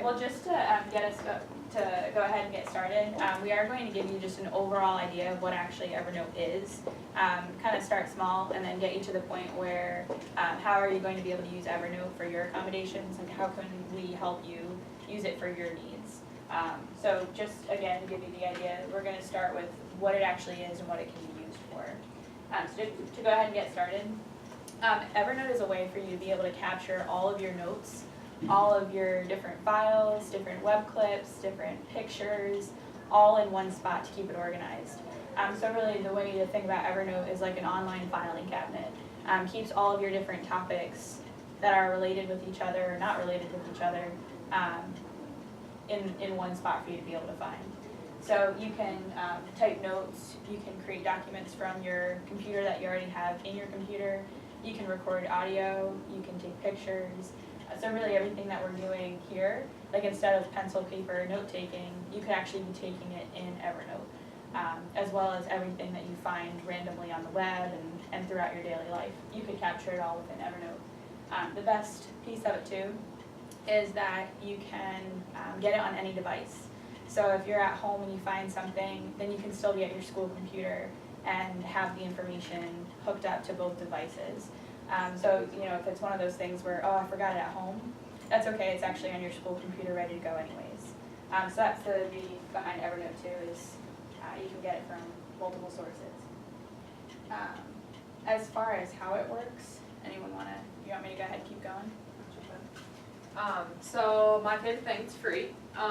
well, just to get us to go ahead and get started, we are going to give you just an overall idea of what actually Evernote is. Kind of start small and then get you to the point where how are you going to be able to use Evernote for your accommodations and how can we help you use it for your needs. So just again, to give you the idea, we're going to start with what it actually is and what it can be used for. So to go ahead and get started, Evernote is a way for you to be able to capture all of your notes, all of your different files, different web clips, different pictures, all in one spot to keep it organized. So really the way to think about Evernote is like an online filing cabinet. Keeps all of your different topics that are related with each other or not related with each other in one spot for you to be able to find. So you can type notes, you can create documents from your computer that you already have in your computer, you can record audio, you can take pictures. So really everything that we're doing here, like instead of pencil, paper, note taking, you could actually be taking it in Evernote, as well as everything that you find randomly on the web and throughout your daily life. You could capture it all within Evernote. The best piece of it too is that you can get it on any device. So if you're at home and you find something, then you can still be at your school computer and have the information hooked up to both devices. So, you know, if it's one of those things where, oh, I forgot it at home, that's okay, it's actually on your school computer ready to go anyways. So that's the beauty behind Evernote too, is you can get it from multiple sources. As far as how it works, you want me to go ahead and keep going? So my favorite thing is free.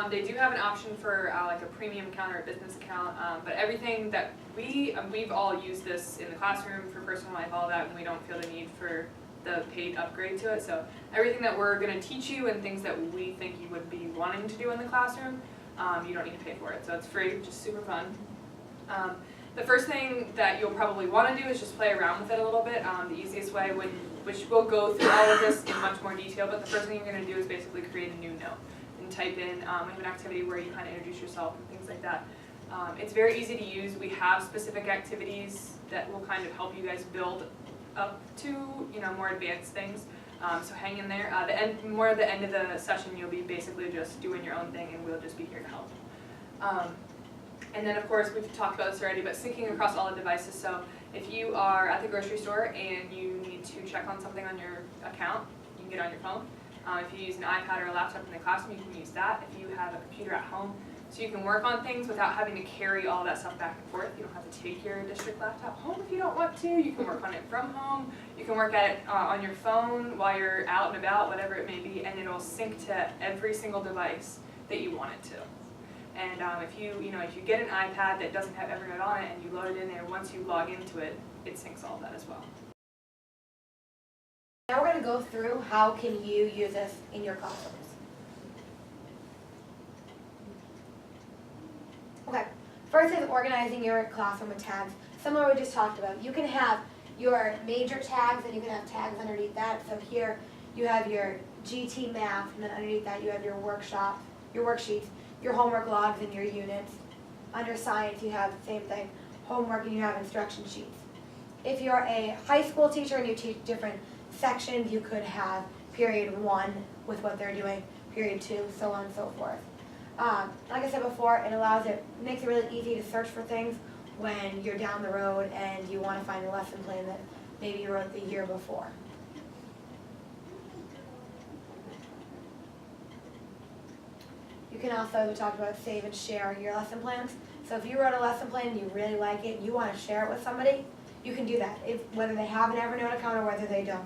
They do have an option for like a premium account or a business account, but everything that we've all used this in the classroom for personal life, all that, and we don't feel the need for the paid upgrade to it. So everything that we're going to teach you and things that we think you would be wanting to do in the classroom, you don't need to pay for it. So it's free, which is super fun. The first thing that you'll probably want to do is just play around with it a little bit. The easiest way, which we'll go through all of this in much more detail, but the first thing you're going to do is basically create a new note and type in, we have an activity where you kind of introduce yourself and things like that. It's very easy to use. We have specific activities that will kind of help you guys build up to, you know, more advanced things. So hang in there. More at the end of the session, you'll be basically just doing your own thing and we'll just be here to help. And then of course, we've talked about this already, but syncing across all the devices. So if you are at the grocery store and you need to check on something on your account, you can get on your phone. If you use an iPad or a laptop in the classroom, you can use that. If you have a computer at home, so you can work on things without having to carry all that stuff back and forth. You don't have to take your district laptop home if you don't want to. You can work on it from home. You can work at it on your phone while you're out and about, whatever it may be, and it'll sync to every single device that you want it to. And if you get an iPad that doesn't have Evernote on it and you load it in there, once you log into it, it syncs all of that as well. Now we're going to go through how can you use this in your classrooms. Okay, first is organizing your classroom with tags. Similar to what we just talked about. You can have your major tags and you can have tags underneath that. So here you have your GT math, and then underneath that you have your workshop, your worksheets, your homework logs and your units. Under science you have the same thing, homework, and you have instruction sheets. If you're a high school teacher and you teach different sections, you could have period 1 with what they're doing, period 2, so on and so forth. Like I said before, makes it really easy to search for things when you're down the road and you want to find a lesson plan that maybe you wrote the year before. You can also, we talked about save and share your lesson plans. So if you wrote a lesson plan and you really like it and you want to share it with somebody, you can do that, whether they have an Evernote account or whether they don't.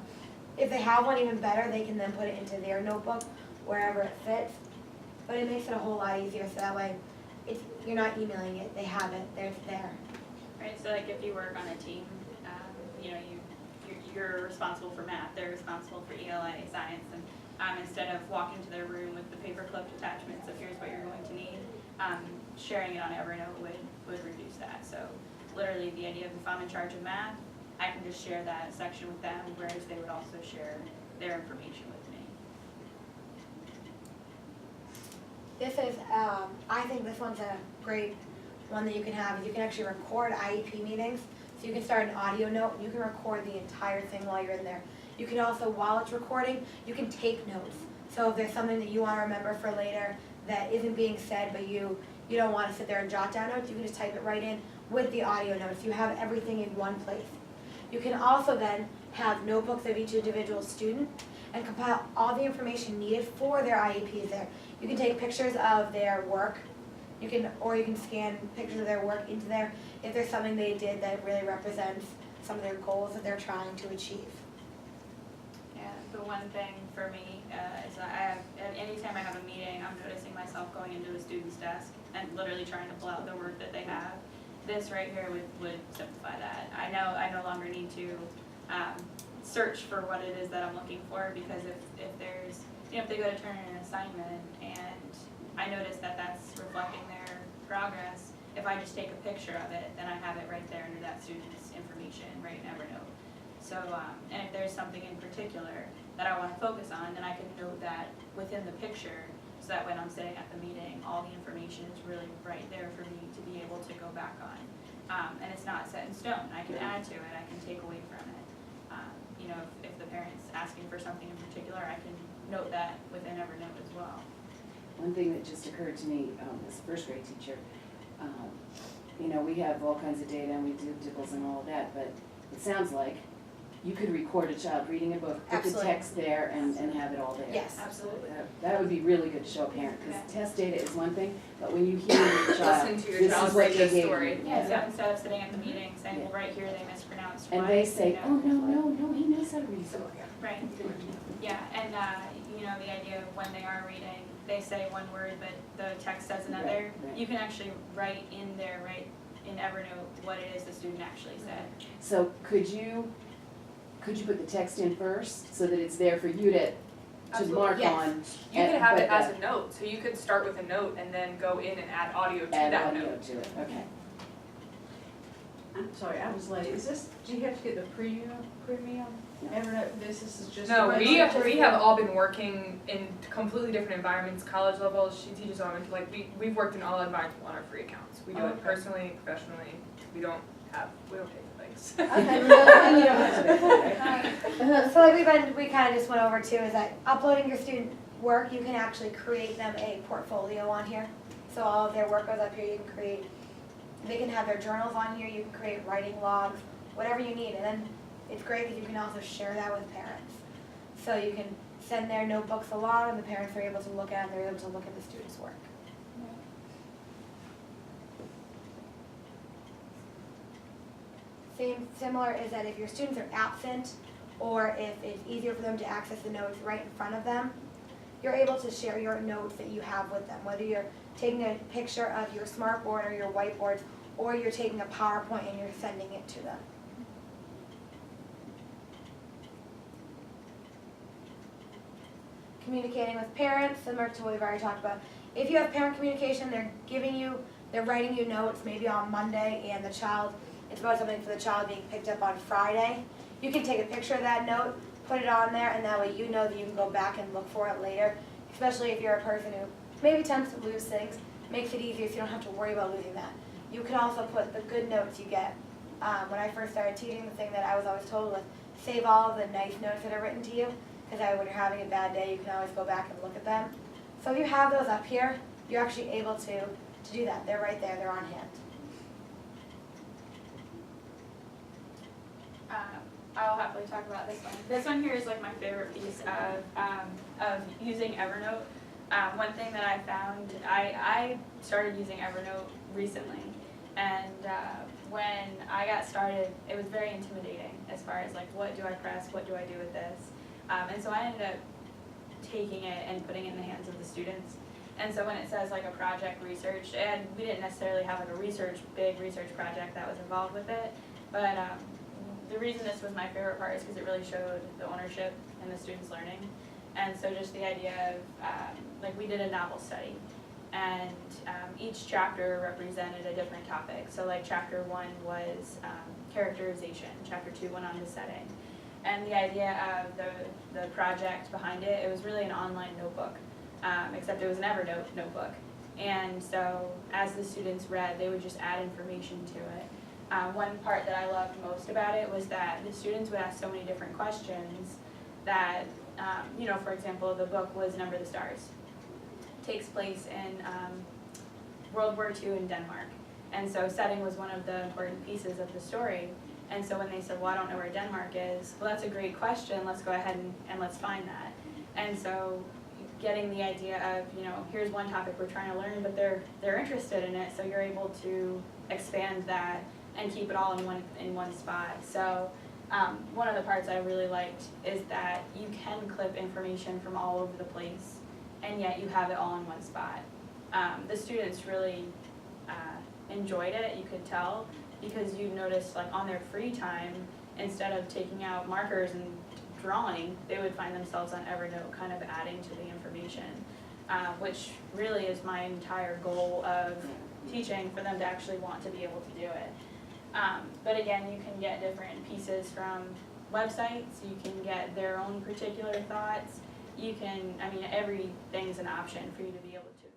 If they have one, even better, they can then put it into their notebook wherever it fits. But it makes it a whole lot easier, so that way you're not emailing it, they have it, it's there. Right, so like if you work on a team, you're responsible for math, they're responsible for ELA, science, and instead of walking to their room with the paper clipped attachments of here's what you're going to need, sharing it on Evernote would reduce that. So literally the idea of if I'm in charge of math, I can just share that section with them, whereas they would also share their information with me. This is, I think this one's a great one that you can have. You can actually record IEP meetings. So you can start an audio note and you can record the entire thing while you're in there. You can also, while it's recording, you can take notes. So if there's something that you want to remember for later that isn't being said, but you don't want to sit there and jot down notes, you can just type it right in with the audio notes. You have everything in one place. You can also then have notebooks of each individual student and compile all the information needed for their IEPs there. You can take pictures of their work, or you can scan pictures of their work into there if there's something they did that really represents some of their goals that they're trying to achieve. Yeah, the one thing for me is that anytime I have a meeting, I'm noticing myself going into a student's desk and literally trying to pull out the work that they have. This right here would simplify that. I no longer need to search for what it is that I'm looking for, because if there's, if they go to turn in an assignment and I notice that that's reflecting their progress, if I just take a picture of it, then I have it right there under that student's information, right in Evernote. So, and if there's something in particular that I want to focus on, then I can note that within the picture, so that when I'm sitting at the meeting, all the information is really right there for me to be able to go back on. And it's not set in stone. I can add to it, I can take away from it. If the parent's asking for something in particular, I can note that within Evernote as well. One thing that just occurred to me as a first grade teacher, we have all kinds of data and we do dibbles and all of that, but it sounds like you could record a child reading a book, put the Absolutely. text there and have it all there. Yes. Absolutely. That would be really good to show a parent, because Okay. test data is one thing, but when you hear your child, Listen to your this child is what read they the gave story. me. Yeah, so instead of sitting at the meeting saying, well, right here they mispronounced And what, they say, you know, oh, no, he knows how to read. Right, yeah, and the idea of when they are reading, they say one word, but the text says another. Right. You can actually write in there, right in Evernote, what it is the student actually said. So could you put the text in first, so that it's there for you to Absolutely. mark Yes. on? You could have but it as a note, so you could start with a note and then go in and add audio to add that audio note. to it, okay. I'm sorry, I was late. Do you have to get the premium No. Evernote? This is just. No, a we regular- have all been working in completely different environments, college levels. She teaches elementary, we've worked in all environments on our free accounts. We do Oh, it okay. personally, professionally. We don't pay for things. So we kind of just went over too, is that uploading your student work, you can actually create them a portfolio on here. So all of their work goes up here, you can create, they can have their journals on here, you can create writing logs, whatever you need. And then it's great because you can also share that with parents. So you can send their notebooks along and the parents are able to look at them, they're able to look at the student's work. Similar is that if your students are absent, or if it's easier for them to access the notes right in front of them, you're able to share your notes that you have with them, whether you're taking a picture of your smartboard or your whiteboards, or you're taking a PowerPoint and you're sending it to them. Communicating with parents, similar to what we've already talked about. If you have parent communication, they're writing you notes maybe on Monday, and it's about something for the child being picked up on Friday. You can take a picture of that note, put it on there, and that way you know that you can go back and look for it later, especially if you're a person who maybe tends to lose things. Makes it easier so you don't have to worry about losing that. You can also put the good notes you get. When I first started teaching, the thing that I was always told was save all of the nice notes that are written to you, because when you're having a bad day, you can always go back and look at them. So if you have those up here, you're actually able to do that. They're right there, they're on hand. I'll happily talk about this one. This one here is like my favorite piece of using Evernote. One thing that I found, I started using Evernote recently, and when I got started, it was very intimidating as far as like, what do I press, what do I do with this? And so I ended up taking it and putting it in the hands of the students. And so when it says like a project research, and we didn't necessarily have like a big research project that was involved with it, but the reason this was my favorite part is because it really showed the ownership in the students' learning. And so just the idea of, like we did a novel study, and each chapter represented a different topic. So like chapter 1 was characterization, chapter 2 went on to setting. And the idea of the project behind it, it was really an online notebook, except it was an Evernote notebook. And so as the students read, they would just add information to it. One part that I loved most about it was that the students would ask so many different questions that, you know, for example, the book was Number the Stars. Takes place in World War II in Denmark. And so setting was one of the important pieces of the story. And so when they said, well, I don't know where Denmark is, well, that's a great question, let's go ahead and let's find that. And so getting the idea of, you know, here's one topic we're trying to learn, but they're interested in it, so you're able to expand that and keep it all in one spot. So one of the parts I really liked is that you can clip information from all over the place, and yet you have it all in one spot. The students really enjoyed it, you could tell, because you noticed like on their free time, instead of taking out markers and drawing, they would find themselves on Evernote kind of adding to the information, which really is my entire goal of teaching, for them to actually want to be able to do it. But again, you can get different pieces from websites, you can get their own particular thoughts, you can, I mean, everything's an option for you to be able to